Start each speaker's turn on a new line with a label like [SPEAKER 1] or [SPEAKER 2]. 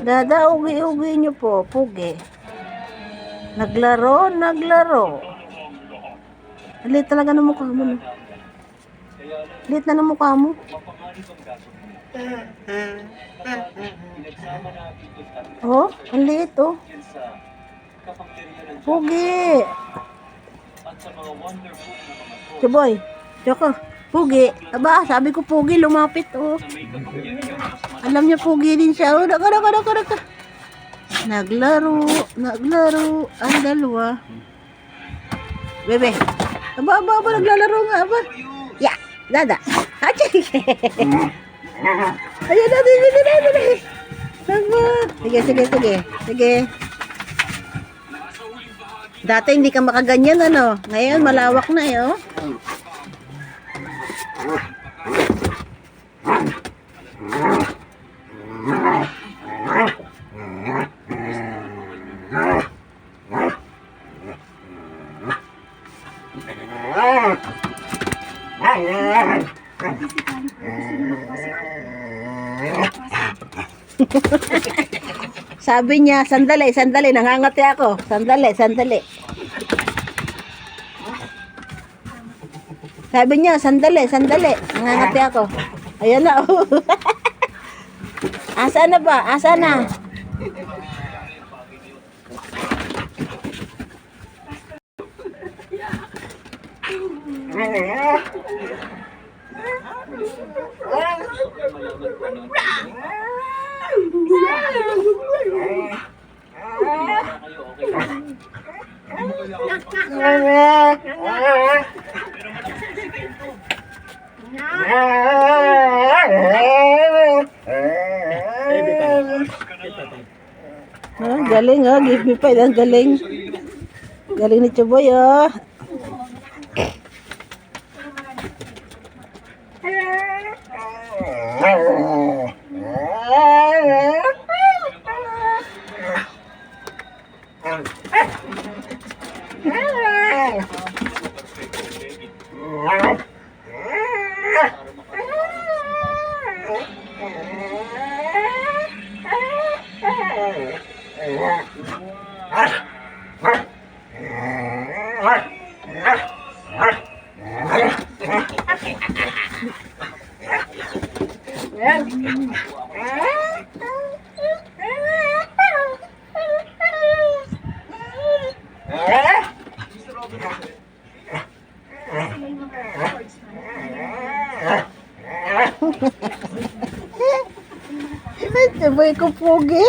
[SPEAKER 1] Dada, ugi-ugi nyo po, pugi. Naglaro. Liit talaga ng mukha mo. No? Liit na ng mukha mo. Oh, ang liit oh. Pugi. Chuboy, Choco, pugi. Aba, sabi ko pugi, lumapit oh. Alam niya pugi din siya. Oh, naka. Naglaro ang dalawa. Bebe. Aba, naglalaro nga ba? Ya, dada. Hachi. Ayun na, dali. Sige. Dati hindi ka makaganyan ano. Ngayon malawak na eh oh. Sabi niya, sandali, nangangati ako. Sandali. Sabi niya, sandali, nangangati ako. Ayan na. Oh. Asa na ba? Galing oh, give me 5 ang galing ni Chuboy oh. Sabay ko pugi.